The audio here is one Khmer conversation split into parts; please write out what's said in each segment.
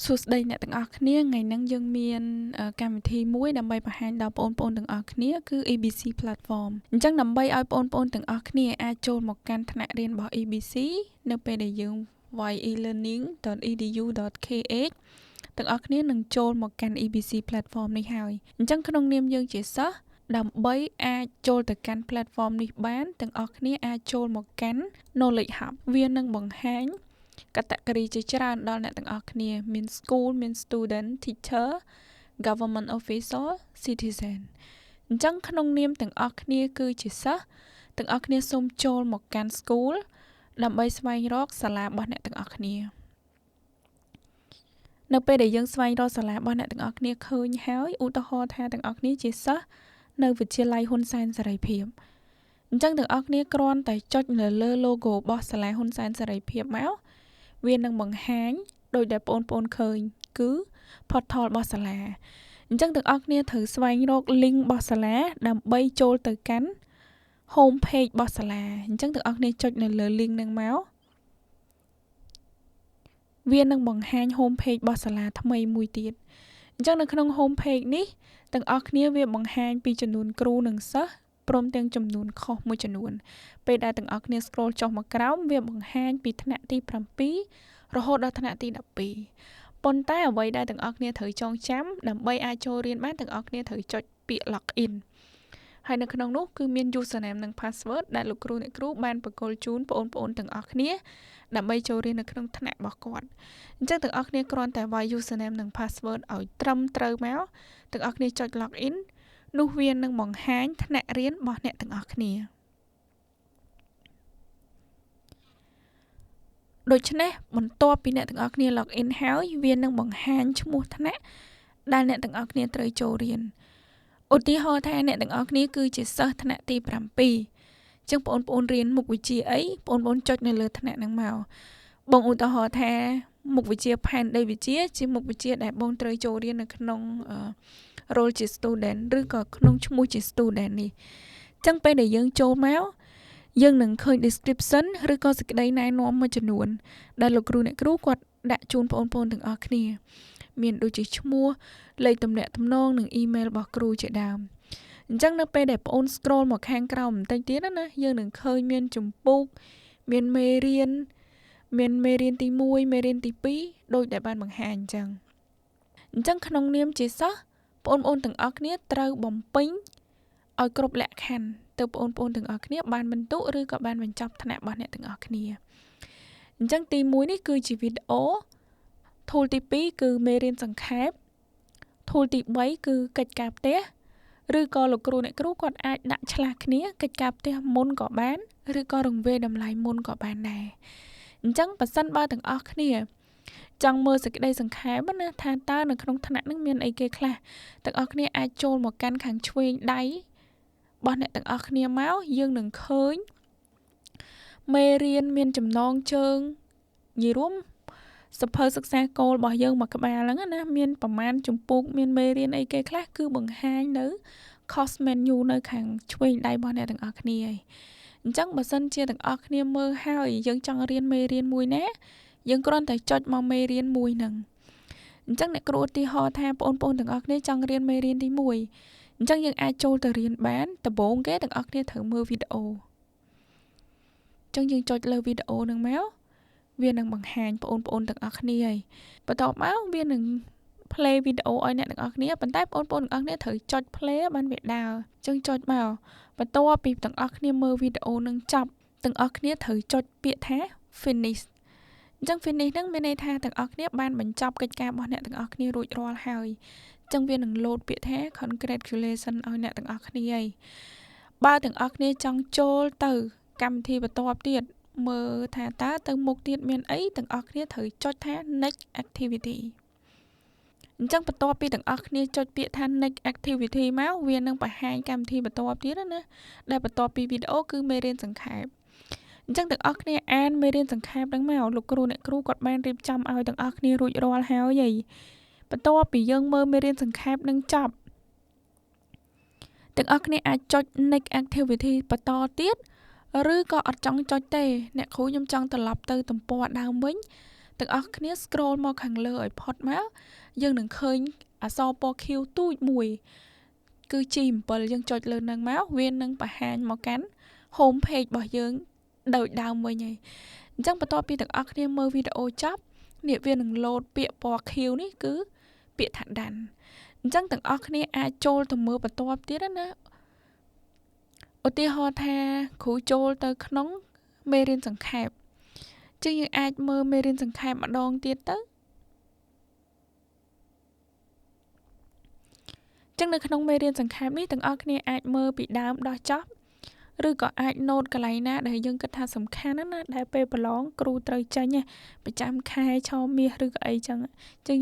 សួស្តីអ្នកទាំងអស់គ្នាថ្ងៃនេះយើងមានកម្មវិធីមួយដើម្បីបង្ហាញដល់បងប្អូនទាំងអស់គ្នាគឺ EBC Platform អញ្ចឹងដើម្បីឲ្យបងប្អូនទាំងអស់គ្នាអាចចូលមកកាន់ថ្នាក់រៀនរបស់ EBC នៅពេលដែលយើងវាយ elearning.edu.kh ទាំងអស់គ្នានឹងចូលមកកាន់ EBC Platform នេះហើយអញ្ចឹងក្នុងនាមយើងជាសិស្សដើម្បីអាចចូលទៅកាន់ platform នេះបានទាំងអស់គ្នាអាចចូលមកកាន់ Knowledge Hub វានឹងបង្ហាញcategory ជាច្រើនដល់អ្នកទាំងអស់គ្នាមាន school មាន student teacher government official citizen អញ្ចឹងក្នុងនាមទាំងអស់គ្នាគឺជាសិស្សទាំងអស់គ្នាសូមចូលមកកាន់ school ដើម្បីស្វែងរកសាលារបស់អ្នកទាំងអស់គ្នានៅពេលដែលយើងស្វែងរកសាលារបស់អ្នកទាំងអស់គ្នាឃើញហើយឧទាហរណ៍ថាទាំងអស់គ្នាជាសិស្សនៅវិទ្យាល័យហ៊ុនសែនសេរីភាពអញ្ចឹងទាំងអស់គ្នាគ្រាន់តែចុចនៅលើ logo របស់សាលាហ៊ុនសែនសេរីភាពមកវានឹងបង្ហាញដោយដែលបងប្អូនឃើញគឺ portal របស់សាលាអញ្ចឹងទាំងអស់គ្នាត្រូវស្វែងរក link របស់សាលាដើម្បីចូលទៅកាន់ home page របស់សាលាអញ្ចឹងទាំងអស់គ្នាចុចនៅលើ link ហ្នឹងមកវានឹងបង្ហាញ home page របស់សាលាថ្មីមួយទៀតអញ្ចឹងនៅក្នុង home page នេះទាំងអស់គ្នាវាបង្ហាញពីចំនួនគ្រូនិងសិស្សព្រមទាំងចំនួនខុសមួយចំនួនពេលដែលទាំងអស់គ្នា scroll ចុះមកក្រោមវាបង្ហាញពីថ្នាក់ទី7រហូតដល់ថ្នាក់ទី12ប៉ុន្តែអ្វីដែលទាំងអស់គ្នាត្រូវចងចាំដើម្បីអាចចូលរៀនបានទាំងអស់គ្នាត្រូវចុចពាក្យ login ហើយនៅក្នុងនោះគឺមាន username និង password ដែលលោកគ្រូអ្នកគ្រូបានបកគលជូនបងប្អូនទាំងអស់គ្នាដើម្បីចូលរៀននៅក្នុងថ្នាក់របស់គាត់អញ្ចឹងទាំងអស់គ្នាគ្រាន់តែវាយ username និង password ឲ្យត្រឹមត្រូវមកទាំងអស់គ្នាចុច login នោះវានឹងបង្ហាញថ្នាក់រៀនរបស់អ្នកទាំងអស់គ្នាដូច្នេះបន្ទាប់ពីអ្នកទាំងអស់គ្នា login ហើយវានឹងបង្ហាញឈ្មោះថ្នាក់ដែលអ្នកទាំងអស់គ្នាត្រូវចូលរៀនឧទាហរណ៍ថាអ្នកទាំងអស់គ្នាគឺជាសិស្សថ្នាក់ទី7អញ្ចឹងបងប្អូនរៀនមុខវិជ្ជាអីបងប្អូនចុចនៅលើថ្នាក់ហ្នឹងមកបងឧទាហរណ៍ថាមុខវិជ្ជាផែនដីវិទ្យាជាមុខវិជ្ជាដែលបងត្រូវចូលរៀននៅក្នុងrole ជា student ឬក៏ក្នុងឈ្មោះជា student នេះអញ្ចឹងពេលដែលយើងចូលមកយើងនឹងឃើញ description ឬក៏សេចក្តីណែនាំមួយចំនួនដែលលោកគ្រូអ្នកគ្រូគាត់ដាក់ជូនបងប្អូនទាំងអស់គ្នាមានដូចជាឈ្មោះលេខទំនាក់ទំនងនិង email របស់គ្រូជាដើមអញ្ចឹងនៅពេលដែលបងប្អូន scroll មកខាងក្រោមបន្តិចទៀតណាយើងនឹងឃើញមានជំពូកមានមេរៀនទី1មេរៀនទី2ដូចដែលបានបង្ហាញអញ្ចឹងក្នុងនាមជាសិស្សបងប្អូនទាំងអស់គ្នាត្រូវបំពេញឲ្យគ្រប់លក្ខខណ្ឌទៅបងប្អូនទាំងអស់គ្នាបានបន្ទុកឬក៏បានបញ្ចប់ថ្នាក់របស់អ្នកទាំងអស់គ្នាអញ្ចឹងទី1នេះគឺជាវីដេអូ tool ទី2គឺមេរៀនសង្ខេប tool ទី3គឺកិច្ចការផ្ទះឬក៏លោកគ្រូអ្នកគ្រូគាត់អាចដាក់ឆ្លាស់គ្នាកិច្ចការផ្ទះមុនក៏បានឬក៏រង្វេរតម្លៃមុនក៏បានដែរអញ្ចឹងប៉ះសិនបើទាំងអស់គ្នាចង់មើលសេចក្តីសង្ខេបណាថាតើនៅក្នុងថ្នាក់នឹងមានអីគេខ្លះទាំងអស់គ្នាអាចចូលមកកាន់ខាងឆ្វេងដៃរបស់អ្នកទាំងអស់គ្នាមកយើងនឹងឃើញមេរៀនមានចំណងជើងនិយាយរួមសភៅសិក្សាគោលរបស់យើងមួយក្បាលហ្នឹងណាមានប្រមាណជំពូកមានមេរៀនអីគេខ្លះគឺបង្ហាញនៅ course menu នៅខាងឆ្វេងដៃរបស់អ្នកទាំងអស់គ្នាហើយអញ្ចឹងបើសិនជាទាំងអស់គ្នាមើលហើយយើងចង់រៀនមេរៀនមួយណាយើងគ្រាន់តែចុចមកមេរៀនមួយហ្នឹងអញ្ចឹងអ្នកគ្រូឧទាហរណ៍ថាបងប្អូនទាំងអស់គ្នាចង់រៀនមេរៀនទី1អញ្ចឹងយើងអាចចូលទៅរៀនបានដំបូងគេទាំងអស់គ្នាត្រូវមើលវីដេអូអញ្ចឹងយើងចុចលើវីដេអូហ្នឹងមកវានឹងបង្ហាញបងប្អូនទាំងអស់គ្នាហើយបន្ទាប់មកវានឹង play វីដេអូឲ្យអ្នកទាំងអស់គ្នាប៉ុន្តែបងប្អូនទាំងអស់គ្នាត្រូវចុច play បានវាដើរអញ្ចឹងចុចមកបន្ទាប់ពីទាំងអស់គ្នាមើលវីដេអូនឹងចប់ទាំងអស់គ្នាត្រូវចុចពាក្យថា finish អញ្ចឹង finish ហ្នឹងមានន័យថាទាំងអស់គ្នាបានបញ្ចប់កិច្ចការរបស់អ្នកទាំងអស់គ្នារួចរាល់ហើយអញ្ចឹងវានឹង load ពាក្យថា congratulation ឲ្យអ្នកទាំងអស់គ្នាហើយបើទាំងអស់គ្នាចង់ចូលទៅកម្មវិធីបន្តទៀតមើលថាតើទៅមុខទៀតមានអីទាំងអស់គ្នាត្រូវចុចថា next activity អញ្ចឹងបន្ទាប់ពីទាំងអស់គ្នាចុចពាក្យថា next activity មកវានឹងបង្ហាញកម្មវិធីបន្តទៀតណាដែលបន្ទាប់ពីវីដេអូគឺមេរៀនសង្ខេបអញ្ចឹងទាំងអស់គ្នាអានមេរៀនសង្ខេបហ្នឹងមកលោកគ្រូអ្នកគ្រូគាត់បានរៀបចំឲ្យទាំងអស់គ្នារួចរាល់ហើយបន្ទាប់ពីយើងមើលមេរៀនសង្ខេបនឹងចប់ទាំងអស់គ្នាអាចចុច next activity បន្តទៀតឬក៏អត់ចង់ចុចទេអ្នកគ្រូខ្ញុំចង់ត្រឡប់ទៅទំព័រដើមវិញ ទាំងអស់គ្នា scroll មកខាងលើឲ្យផុតមកយើងនឹងឃើញអក្សរពណ៌ខៀវទូចមួយគឺ G7 យើងចុចលើនឹងមកវានឹងបង្ហាញមកកាន់ home page របស់យើងដូចដើមវិញហើយអញ្ចឹងបន្ទាប់ពីទាំងអស់គ្នាមើលវីដេអូចប់នេះវានឹង load ពាក្យពណ៌ខៀវនេះគឺពាក្យថាដាន់អញ្ចឹងទាំងអស់គ្នាអាចចូលទៅមើលបន្ទាប់ទៀតណាឧទាហរណ៍ថាគ្រូចូលទៅក្នុងមេរៀនសង្ខេបចឹងយើងអាចមើលមេរៀនសង្ខេបម្ដងទៀតទៅចឹងនៅក្នុងមេរៀនសង្ខេបនេះទាំងអស់គ្នាអាចមើលពីដើមដល់ចប់ឬក៏អាច note កន្លែងណាដែលយើងគិតថាសំខាន់ណាដែលពេលប្រឡងគ្រូត្រូវចេញប្រចាំខែឆមាសឬក៏អីចឹង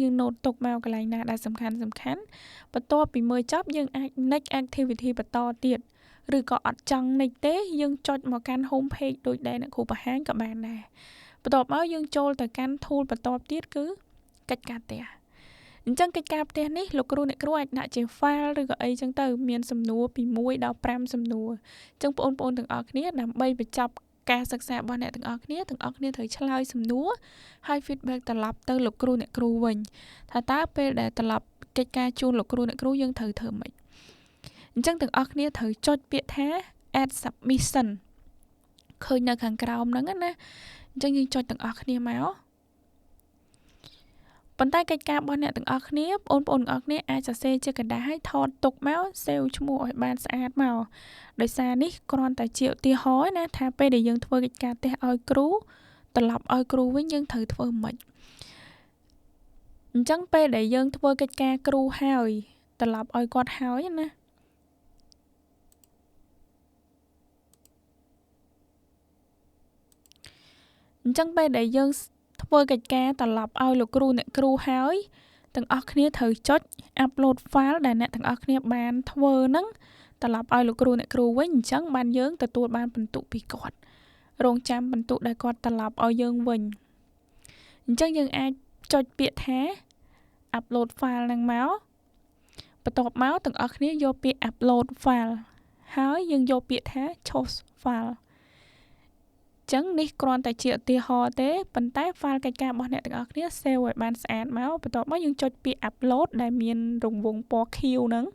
យើង note ទុកមកកន្លែងណាដែលសំខាន់បន្ទាប់ពីមើលចប់យើងអាច next activity បន្តទៀតឬក៏អត់ចង់ next ទេយើងចុចមកកាន់ home page ដូចដែលអ្នកគ្រូបង្ហាញក៏បានដែរបន្ទាប់មកយើងចូលទៅកាន់ tool បន្តទៀតគឺកិច្ចការផ្ទះអញ្ចឹងកិច្ចការផ្ទះនេះលោកគ្រូអ្នកគ្រូអាចដាក់ជា file ឬក៏អីចឹងទៅមានសំណួរពី1ដល់5សំណួរអញ្ចឹងបងប្អូនទាំងអស់គ្នាដើម្បីបញ្ចប់ការសិក្សារបស់អ្នកទាំងអស់គ្នាត្រូវឆ្លើយសំណួរហើយ feedback ត្រឡប់ទៅលោកគ្រូអ្នកគ្រូវិញថាតើពេលដែលត្រឡប់កិច្ចការជូនលោកគ្រូអ្នកគ្រូយើងត្រូវធ្វើម៉េចអញ្ចឹងទាំងអស់គ្នាត្រូវចុចពាក្យថា add submission ឃើញនៅខាងក្រោមហ្នឹងណាអញ្ចឹងយើងចុចទាំងអស់គ្នាមកប៉ុន្តែកិច្ចការរបស់អ្នកទាំងអស់គ្នាបងប្អូនទាំងអស់គ្នាអាចសរសេរជាกระดาษឲ្យថតទុកមក save ឈ្មោះឲ្យបានស្អាតមកដោយសារនេះគ្រាន់តែជាឧទាហរណ៍ណាថាពេលដែលយើងធ្វើកិច្ចការផ្ទះឲ្យគ្រូត្រឡប់ឲ្យគ្រូវិញយើងត្រូវធ្វើម៉េចអញ្ចឹងពេលដែលយើងធ្វើកិច្ចការគ្រូហើយត្រឡប់ឲ្យគាត់ហើយណាអញ្ចឹងពេលដែលយើងធ្វើកិច្ចការត្រឡប់ឲ្យលោកគ្រូអ្នកគ្រូហើយទាំងអស់គ្នាត្រូវចុច upload file ដែលអ្នកទាំងអស់គ្នាបានធ្វើហ្នឹងត្រឡប់ឲ្យលោកគ្រូអ្នកគ្រូវិញអញ្ចឹងបានយើងទទួលបានពិន្ទុពីគាត់រងចាំពិន្ទុដែលគាត់ត្រឡប់ឲ្យយើងវិញអញ្ចឹងយើងអាចចុចពាក្យថា upload file ហ្នឹងមកបន្ទាប់មកទាំងអស់គ្នាយកពាក្យ upload file ហើយយើងយកពាក្យថា choose fileចឹងនេះគ្រាន់តែជាឧទាហរណ៍ទេប៉ុន្តែ file កិច្ចការរបស់អ្នកទាំងអស់គ្នា save ឲ្យបានស្អាតមកបន្ទាប់មកយើងចុចពាក្យ upload ដែលមានរង្វង់ពណ៌ខៀវហ្នឹង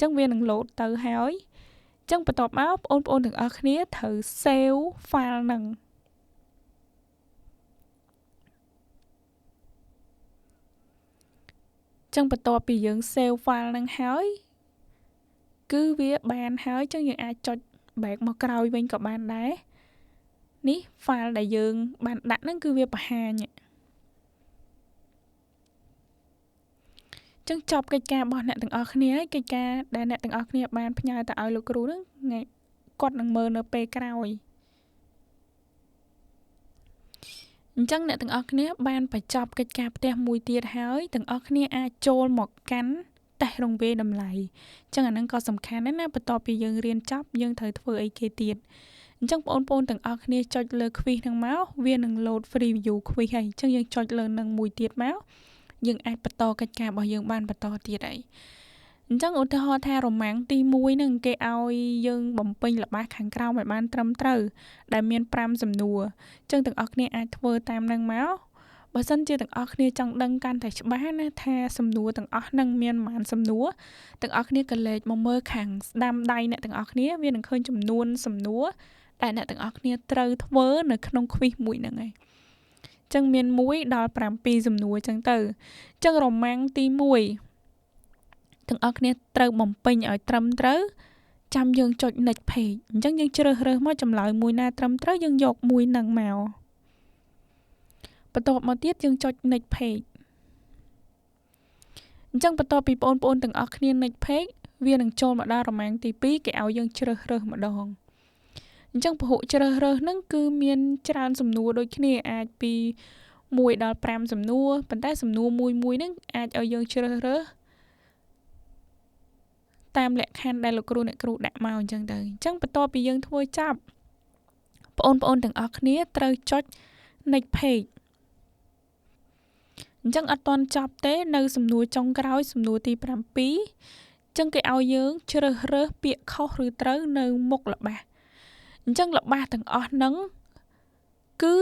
ចឹងវានឹង load ទៅហើយចឹងបន្ទាប់មកបងប្អូនទាំងអស់គ្នាត្រូវ save file ហ្នឹងចឹងបន្ទាប់ពីយើង save file ហ្នឹងហើយគឺវាបានហើយចឹងយើងអាចចុច back មកក្រោយវិញក៏បានដែរនេះ file ដែលយើងបានដាក់ហ្នឹងគឺវាបង្ហាញចឹងចប់កិច្ចការរបស់អ្នកទាំងអស់គ្នាហើយកិច្ចការដែលអ្នកទាំងអស់គ្នាបានផ្ញើទៅឲ្យលោកគ្រូហ្នឹងគាត់នឹងមើលនៅពេលក្រោយអញ្ចឹងអ្នកទាំងអស់គ្នាបានបញ្ចប់កិច្ចការផ្ទះមួយទៀតហើយទាំងអស់គ្នាអាចចូលមកកាន់តេស្តរង្វេយតម្លៃអញ្ចឹងអាហ្នឹងក៏សំខាន់ដែរណាបន្ទាប់ពីយើងរៀនចប់យើងត្រូវធ្វើអីគេទៀតអញ្ចឹងបងប្អូនទាំងអស់គ្នាចុចលើ quiz ហ្នឹងមកវានឹង load free view quiz ហើយអញ្ចឹងយើងចុចលើនឹងមួយទៀតមកយើងអាចបន្តកិច្ចការរបស់យើងបានបន្តទៀតហើយអញ្ចឹងឧទាហរណ៍ថារម៉ាំងទី1ហ្នឹងគេឲ្យយើងបំពេញល្បះខាងក្រោមឲ្យបានត្រឹមត្រូវដែលមាន5សំណួរអញ្ចឹងទាំងអស់គ្នាអាចធ្វើតាមហ្នឹងមកបើសិនជាទាំងអស់គ្នាចង់ដឹងកាន់តែច្បាស់ណាថាសំណួរទាំងអស់ហ្នឹងមានប៉ុន្មានសំណួរទាំងអស់គ្នាក៏លេខមកមើលខាងស្ដាំដៃអ្នកទាំងអស់គ្នាវានឹងឃើញចំនួនសំណួរដែលអ្នកទាំងអស់គ្នាត្រូវធ្វើនៅក្នុង quiz មួយហ្នឹងឯងចឹងមាន1ដល់7សំណួរចឹងទៅចឹងរម៉ាំងទី1ទាំងអស់គ្នាត្រូវបំពេញឲ្យត្រឹមត្រូវចាំយើងចុច next page អញ្ចឹងយើងជ្រើសរើសមកចម្លើយមួយណាត្រឹមត្រូវយើងយកមួយហ្នឹងមកបន្ទាប់មកទៀតយើងចុច next page អញ្ចឹងបន្ទាប់ពីបងប្អូនទាំងអស់គ្នា next page វានឹងចូលមកដល់រម៉ាំងទី2គេឲ្យយើងជ្រើសរើសម្ដងអញ្ចឹងពហុជ្រើសរើសហ្នឹងគឺមានច្រើនសំណួរដូចគ្នាអាចពី1ដល់5សំណួរប៉ុន្តែសំណួរមួយហ្នឹងអាចឲ្យយើងជ្រើសរើសតាមលក្ខខណ្ឌដែលលោកគ្រូអ្នកគ្រូដាក់មកអញ្ចឹងទៅអញ្ចឹងបន្ទាប់ពីយើងធ្វើចប់បងប្អូនទាំងអស់គ្នាត្រូវចុច next page អញ្ចឹងអត់ទាន់ចប់ទេនៅសំណួរចុងក្រោយសំណួរទី7អញ្ចឹងគេឲ្យយើងជ្រើសរើសពាក្យខុសឬត្រូវនៅមុខល្បះអញ្ចឹងល្បះទាំងអស់ហ្នឹងគឺ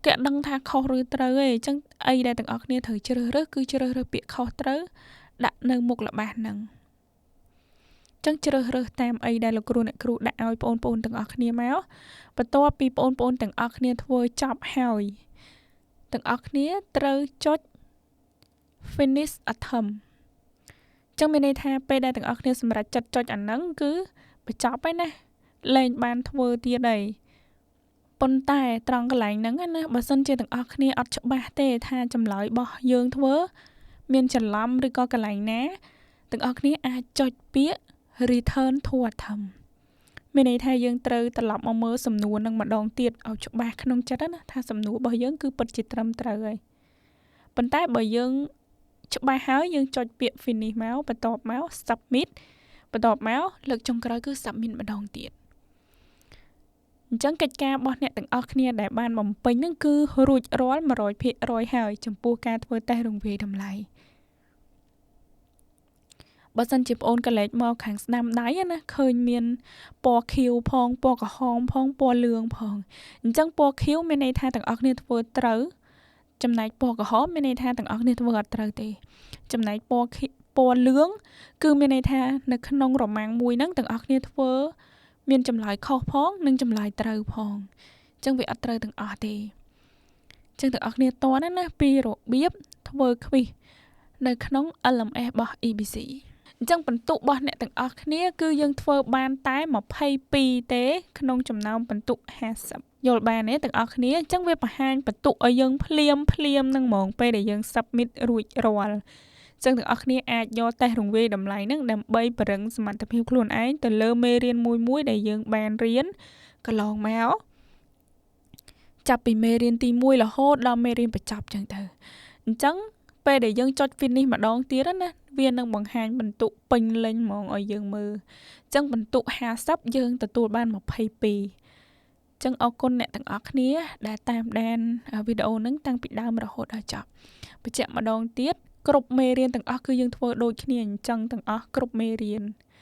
គេអត់ដឹងថាខុសឬត្រូវទេអញ្ចឹងអីដែលទាំងអស់គ្នាត្រូវជ្រើសរើសគឺជ្រើសរើសពាក្យខុសត្រូវដាក់នៅមុខល្បះហ្នឹងចឹងជ្រើសរើសតាមអីដែលលោកគ្រូអ្នកគ្រូដាក់ឲ្យបងប្អូនទាំងអស់គ្នាមកបន្ទាប់ពីបងប្អូនទាំងអស់គ្នាធ្វើចប់ហើយទាំងអស់គ្នាត្រូវចុច finish attempt ចឹងមានន័យថាពេលដែលទាំងអស់គ្នាសម្រេចចិត្តចុចអាហ្នឹងគឺបញ្ចប់ហើយណាលែងបានធ្វើទៀតហើយប៉ុន្តែត្រង់កន្លែងហ្នឹងណាបើសិនជាទាំងអស់គ្នាអត់ច្បាស់ទេថាចម្លើយរបស់យើងធ្វើមានច្រឡំឬក៏កន្លែងណាទាំងអស់គ្នាអាចចុចពាក្យ return to attempt មានន័យថាយើងត្រូវត្រឡប់មកមើលសំណួរនឹងម្ដងទៀតឲ្យច្បាស់ក្នុងចិត្តណាថាសំណួររបស់យើងគឺពិតជាត្រឹមត្រូវហើយប៉ុន្តែបើយើងច្បាស់ហើយយើងចុចពាក្យ finish មកបន្ទាប់មក submit បន្ទាប់មកលើកចុងក្រោយគឺ submit ម្ដងទៀតអញ្ចឹងកិច្ចការរបស់អ្នកទាំងអស់គ្នាដែលបានបំពេញហ្នឹងគឺរួចរាល់ 100% ហើយចំពោះការធ្វើតេស្តរង្វាយតម្លៃបើសិនជាបងអូនកលេចមកខាងស្ដាំដៃណាឃើញមានពណ៌ខៀវផងពណ៌ក្រហមផងពណ៌លឿងផងអញ្ចឹងពណ៌ខៀវមានន័យថាទាំងអស់គ្នាធ្វើត្រូវចំណែកពណ៌ក្រហមមានន័យថាទាំងអស់គ្នាធ្វើអត់ត្រូវទេចំណែកពណ៌លឿងគឺមានន័យថានៅក្នុងរម៉ាំងមួយហ្នឹងទាំងអស់គ្នាធ្វើមានចម្លើយខុសផងនិងចម្លើយត្រូវផងអញ្ចឹងវាអត់ត្រូវទាំងអស់ទេអញ្ចឹងទាំងអស់គ្នាតន់ណាពីរបៀបធ្វើ quiz នៅក្នុង LMS របស់ EBC អញ្ចឹងបន្ទុករបស់អ្នកទាំងអស់គ្នាគឺយើងធ្វើបានតែ22ទេក្នុងចំណោមបន្ទុក50យល់បានទេទាំងអស់គ្នាអញ្ចឹងវាបង្ហាញបន្ទុកឲ្យយើងភ្លាមនឹងហ្មងពេលដែលយើង submit រួចរាល់អញ្ចឹងទាំងអស់គ្នាអាចយកតេស្តរង្វាយតម្លៃហ្នឹងដើម្បីពង្រឹងសមត្ថភាពខ្លួនឯងទៅលើមេរៀនមួយដែលយើងបានរៀនកន្លងមកចាប់ពីមេរៀនទី1រហូតដល់មេរៀនបញ្ចប់អញ្ចឹងទៅអញ្ចឹងពេលដែលយើងចុច finish ម្ដងទៀតណាវានឹងបង្ហាញបន្ទុកពេញលេញហ្មងឲ្យយើងមើលអញ្ចឹងបន្ទុក50យើងទទួលបាន22អញ្ចឹងអរគុណអ្នកទាំងអស់គ្នាដែលតាមដានវីដេអូហ្នឹងតាំងពីដើមរហូតដល់ចប់បញ្ជាក់ម្ដងទៀតគ្រប់មេរៀនទាំងអស់គឺយើងធ្វើដូចគ្នាអញ្ចឹងទាំងអស់គ្រប់មេរៀន